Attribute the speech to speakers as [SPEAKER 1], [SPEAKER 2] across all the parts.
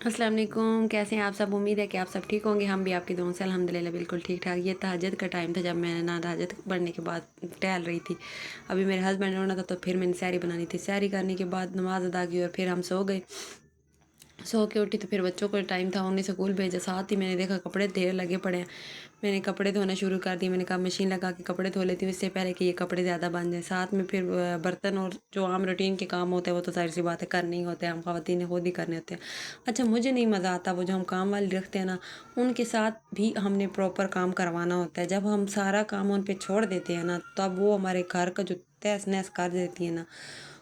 [SPEAKER 1] अस्सलाम वालेकुम। कैसे हैं आप सब? उम्मीद है कि आप सब ठीक होंगे। हम भी आपकी दुआओं से अल्हम्दुलिल्लाह बिल्कुल ठीक ठाक। ये तहज्जुद का टाइम था जब मैं ना तहज्जुद पढ़ने के बाद टहल रही थी। अभी मेरे हस्बैंड ने उठा था तो फिर मैंने सहरी बनानी थी। सहरी करने के बाद नमाज़ अदा की और फिर हम सो गए। सो के उठी तो फिर बच्चों को टाइम था, उन्हें स्कूल भेजा। साथ ही मैंने देखा कपड़े ढेर लगे पड़े हैं। मैंने कपड़े धोना शुरू कर दिए। मैंने कहा मशीन लगा के कपड़े धो लेती हूँ इससे पहले कि ये कपड़े ज़्यादा बन जाए। साथ में फिर बर्तन और जो आम रूटीन के काम होते हैं वो तो ज़ाहिर सी बात है करने ही होते हैं, हम ख़वातीन ने खुद ही करने होते हैं। अच्छा, मुझे नहीं मज़ा आता वो जो हम काम वाली रखते हैं ना, उनके साथ भी हमने प्रॉपर काम करवाना होता है। जब हम सारा काम उन पे छोड़ देते हैं ना, तब वो हमारे घर का जो तहस नहस कर देती है ना।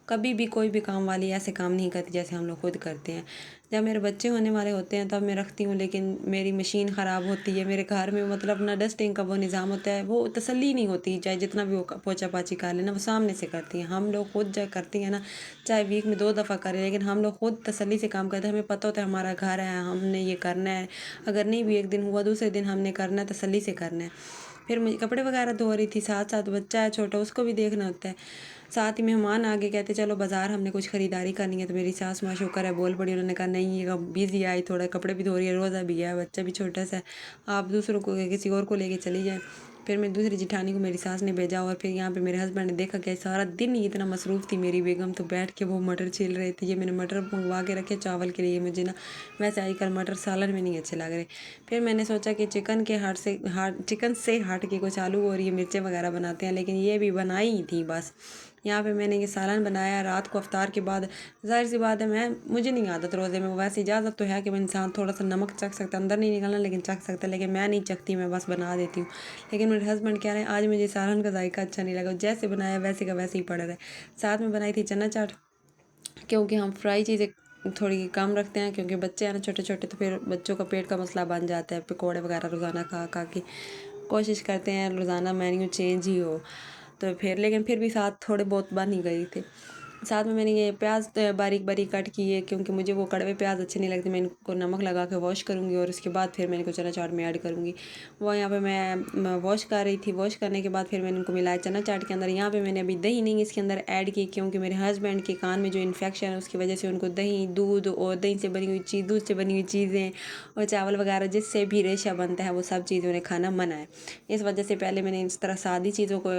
[SPEAKER 1] कभी भी कोई भी काम वाली ऐसे काम नहीं करती जैसे हम लोग खुद करते हैं। जब मेरे बच्चे होने वाले होते हैं तब मैं रखती हूँ, लेकिन मेरी मशीन ख़राब होती है। मेरे घर में मतलब ना डस्टिंग का वो निज़ाम होता है, वो तसल्ली नहीं होती। चाहे जितना भी वो पोछा पाछी कर लेना, वो सामने से करती हैं। हम लोग खुद जब करती हैं ना, चाहे वीक में 2 दफ़ा करें, लेकिन हम लोग खुद तसल्ली से काम करते हैं। हमें पता होता है हमारा घर है, हमने ये करना है। अगर नहीं भी एक दिन हुआ, दूसरे दिन हमने करना है, तसल्ली से करना है। फिर मैं कपड़े वगैरह धो रही थी, साथ साथ बच्चा है छोटा, उसको भी देखना होता है। साथ ही मेहमान आ गए, कहते चलो बाज़ार हमने कुछ ख़रीदारी करनी है। तो मेरी सास माँ शुक्र है बोल पड़ी, उन्होंने कहा नहीं ये बिज़ी आई थोड़ा, कपड़े भी धो रही है, रोज़ा भी है, बच्चा भी छोटा सा है, आप दूसरों को किसी और को लेके चली जाए। फिर मेरी दूसरी जिठानी को मेरी सास ने भेजा और फिर यहाँ पे मेरे हस्बैंड ने देखा कि सारा दिन ही इतना मसरूफ़ थी मेरी बेगम, तो बैठ के वो मटर छील रहे थे। ये मैंने मटर मंगवा के रखे चावल के लिए, मुझे ना वैसे आजकल मटर सालन में नहीं अच्छे लग रहे। फिर मैंने सोचा कि चिकन से हट के कुछ आलू और ये मिर्चें वगैरह बनाते हैं, लेकिन ये भी बनाई ही थी बस। यहाँ पे मैंने ये सालन बनाया रात को अफ्तार के बाद। ज़ाहिर सी बात है मुझे नहीं आदत रोज़े में, वैसे इजाज़त तो है कि मैं इंसान थोड़ा सा नमक चख सकता, अंदर नहीं निकलना लेकिन चख सकता, लेकिन मैं नहीं चखती, मैं बस बना देती हूँ। लेकिन मेरे हस्बैंड कह रहे हैं आज मुझे सालन का जायका अच्छा नहीं लगा, जैसे बनाया वैसे का वैसे ही पड़ा रहे। साथ में बनाई थी चना चाट, क्योंकि हम फ्राई चीज़ें थोड़ी कम रखते हैं, क्योंकि बच्चे हैं ना छोटे छोटे, तो फिर बच्चों का पेट का मसला बन जाता है। पकौड़े वगैरह रोज़ाना खा खा के कोशिश करते हैं रोज़ाना मेन्यू चेंज ही हो। तो फिर लेकिन फिर भी साथ थोड़े बहुत बन ही गई थे। साथ में मैंने ये प्याज बारीक बारीक कट किए, क्योंकि मुझे वो कड़वे प्याज अच्छे नहीं लगते। मैं इनको नमक लगा के वॉश करूँगी और उसके बाद फिर मैं इनको चना चाट में ऐड करूँगी। वो यहाँ पे मैं वॉश कर रही थी, वॉश करने के बाद फिर मैंने इनको मिलाया चना चाट के अंदर। यहाँ पे मैंने अभी दही नहीं इसके अंदर ऐड की, क्योंकि मेरे हस्बैंड के कान में जो इन्फेक्शन है उसकी वजह से उनको दही, दूध और दही से बनी हुई चीज़, दूध से बनी हुई चीज़ें और चावल वगैरह जिससे भी रेशा बनता है वो सब चीज़ उन्हें खाना मना है। इस वजह से पहले मैंने इस तरह सादी चीज़ों को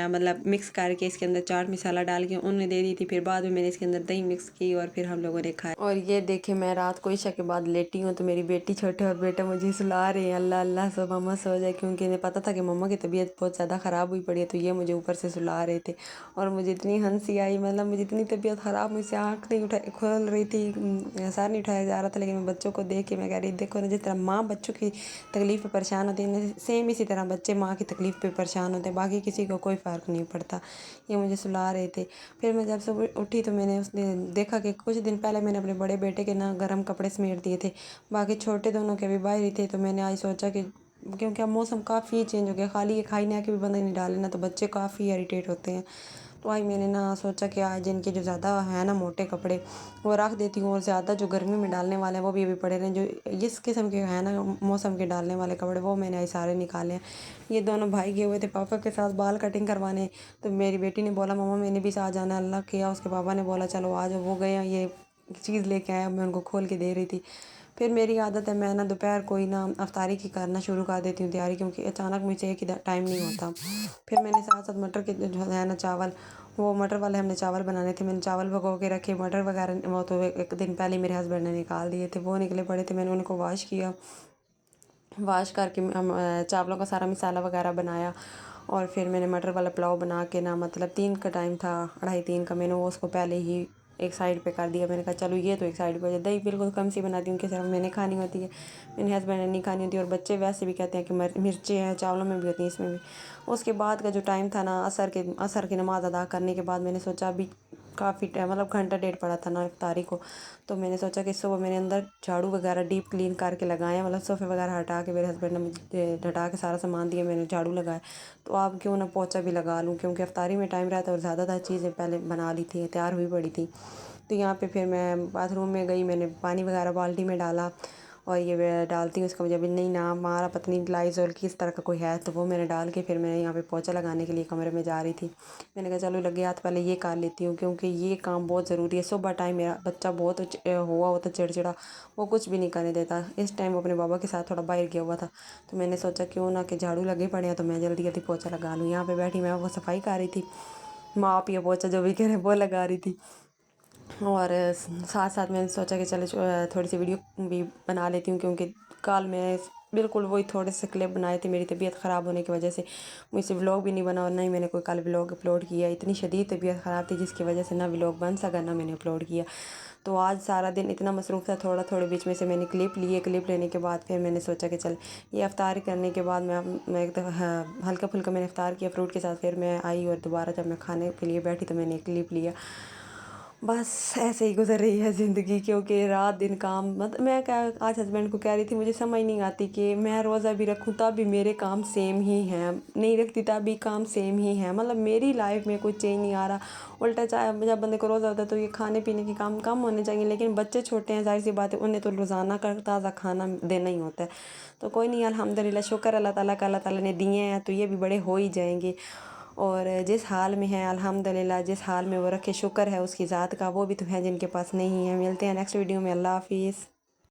[SPEAKER 1] मतलब मिक्स करके इसके अंदर चाट मसाला डाल के उन्हें दे दी थी। फिर बाद में मैंने इसके अंदर दही मिक्स की और फिर हम लोगों ने खाया। और ये देखे मैं रात को ईशा के बाद लेटी हूँ तो मेरी बेटी छोटे और बेटा मुझे सुला रहे हैं। अल्लाह अल्लाह सो मम्मा सो जाए, क्योंकि इन्हें पता था कि मम्मा की तबीयत बहुत ज़्यादा ख़राब हुई पड़ी है, तो ये मुझे ऊपर से सुला रहे थे। और मुझे इतनी हंसी आई, मतलब मुझे इतनी तबीयत ख़राब, मुझसे आँख नहीं उठा खोल रही थी, सर नहीं उठाया जा रहा था, लेकिन मैं बच्चों को देख के मैं कह रही देखो ना, जिस तरह माँ बच्चों की तकलीफ़ पे परेशान होती है, सेम इसी तरह बच्चे माँ की तकलीफ़ पे परेशान होते हैं, बाकी किसी को कोई फ़र्क नहीं पड़ता। ये मुझे सुला रहे थे। फिर मैं जब सुबह उठी तो मैंने उसने देखा कि कुछ दिन पहले मैंने अपने बड़े बेटे के ना गर्म कपड़े समेट दिए थे, बाकी छोटे दोनों के भी बाहर ही थे। तो मैंने आज सोचा कि क्योंकि अब मौसम काफ़ी चेंज हो गया, खाली ये खाई ना के भी बंदा नहीं डाले ना, तो बच्चे काफ़ी इरिटेट होते हैं। तो आज मैंने ना सोचा कि आज इनके जो ज़्यादा है ना मोटे कपड़े वो रख देती हूँ, और ज़्यादा जो गर्मी में डालने वाले हैं वो भी अभी पड़े रहें। जो इस किस्म के है ना मौसम के डालने वाले कपड़े वो मैंने आज सारे निकाले हैं। ये दोनों भाई गए हुए थे पापा के साथ बाल कटिंग करवाने, तो मेरी बेटी ने बोला मम्मा मैंने भी साथ जाना है। अल्लाह किया उसके पापा ने बोला चलो आ जाओ, वो गए हैं, ये चीज़ लेके आया, मैं उनको खोल के दे रही थी। फिर मेरी आदत है मैं ना दोपहर को ही ना अफ्तारी की करना शुरू कर देती हूँ तैयारी, क्योंकि अचानक मुझे एक ही टाइम नहीं होता। फिर मैंने साथ साथ मटर के जो है ना चावल, वो मटर वाले हमने चावल बनाने थे, मैंने चावल भिगो के रखे। मटर वगैरह वो तो एक दिन पहले मेरे हस्बैंड ने निकाल दिए थे, वो निकले पड़े थे, मैंने उनको वॉश किया। वॉश करके हम चावलों का सारा मसाला वगैरह बनाया। और फिर मैंने मटर वाला पुलाव बना के ना, मतलब 3 का टाइम था, 2:30 का, मैंने वो उसको पहले ही एक साइड पे कर दिया। मैंने कहा चलो ये तो एक साइड पे हो जाए। दही बिल्कुल कम सी बनाती हूँ कि सिर्फ मैंने खानी होती है, मेरे हस्बैंड ने नहीं खानी होती, और बच्चे वैसे भी कहते हैं कि मिर्चें हैं चावलों में भी होती हैं इसमें भी। उसके बाद का जो टाइम था ना, असर की नमाज़ अदा करने के बाद मैंने सोचा अभी काफ़ी टाइम, मतलब घंटा डेढ़ पड़ा था ना इफ्तारी को, तो मैंने सोचा कि सुबह मैंने अंदर झाड़ू वगैरह डीप क्लीन करके लगाया, मतलब सोफ़े वगैरह हटा के मेरे हस्बैंड ने मुझे हटा के सारा सामान दिया, मैंने झाड़ू लगाया। तो आप क्यों ना पोछा भी लगा लूँ, क्योंकि इफ्तारी में टाइम रहता है और ज़्यादातर चीज़ें पहले बना ली थी, तैयार हुई पड़ी थी। तो यहाँ पे फिर मैं बाथरूम में गई, मैंने पानी वगैरह बाल्टी में डाला और ये डालती हूँ। उसका मुझे अभी नहीं नाम आ रहा, पता नहीं लाइज़ॉल किस तरह का कोई है, तो वो मैंने डाल के फिर मैं यहाँ पे पोछा लगाने के लिए कमरे में जा रही थी। मैंने कहा चलो लगे हाथ पहले ये कर लेती हूँ, क्योंकि ये काम बहुत ज़रूरी है। सुबह टाइम मेरा बच्चा बहुत हुआ होता चिड़चिड़ा, वो कुछ भी नहीं करने देता। इस टाइम वो अपने बाबा के साथ थोड़ा बाहर गया हुआ था, तो मैंने सोचा क्यों ना कि झाड़ू लगे पड़े हैं तो मैं जल्दी जल्दी पोछा लगा लूँ। यहाँ पे बैठी मैं वो सफाई कर रही थी, माप या पोछा जो भी कह रहे वो लगा रही थी। और साथ साथ मैंने सोचा कि चलो थोड़ी सी वीडियो भी बना लेती हूँ, क्योंकि कल मैं बिल्कुल वही थोड़े से क्लिप बनाए थे। मेरी तबीयत ख़राब होने की वजह से मुझसे व्लॉग भी नहीं बना और ना ही मैंने कोई कल व्लॉग अपलोड किया। इतनी शदीद तबीयत ख़राब थी जिसकी वजह से ना व्लॉग बन सका ना मैंने अपलोड किया। तो आज सारा दिन इतना मसरूफ़ था, थोड़ा थोड़े बीच में से मैंने क्लिप लिए। क्लिप लेने के बाद फिर मैंने सोचा कि चल ये इफ्तार करने के बाद मैं एक दफ़ा हल्का फुल्का मैंने इफ्तार किया फ्रूट के साथ। फिर मैं आई और दोबारा जब मैं खाने के लिए बैठी तो मैंने एक क्लिप लिया। बस ऐसे ही गुजर रही है ज़िंदगी, क्योंकि रात दिन काम मैं क्या आज हस्बैंड को कह रही थी मुझे समझ नहीं आती कि मैं रोज़ा भी रखूँ तब भी मेरे काम सेम ही हैं, नहीं रखती तब भी काम सेम ही है। मतलब मेरी लाइफ में कोई चेंज नहीं आ रहा। उल्टा चाहे जब बंदे को रोज़ा होता है तो ये खाने पीने के काम कम होने चाहिए, लेकिन बच्चे छोटे हैं, जाहिर सी बात है उन्हें तो रोज़ाना का ताज़ा खाना देना ही होता है। तो कोई नहीं, अल्हम्दुलिल्लाह शुक्र अल्लाह ताला का, अल्लाह ताला ने दिए हैं तो ये भी बड़े हो ही जाएंगे। और जिस हाल में है अल्हम्दुलिल्लाह, जिस हाल में वो रखे शुक्र है उसकी ज़ात का, वो भी तो है जिनके पास नहीं है। मिलते हैं नेक्स्ट वीडियो में। अल्लाह हाफिज़।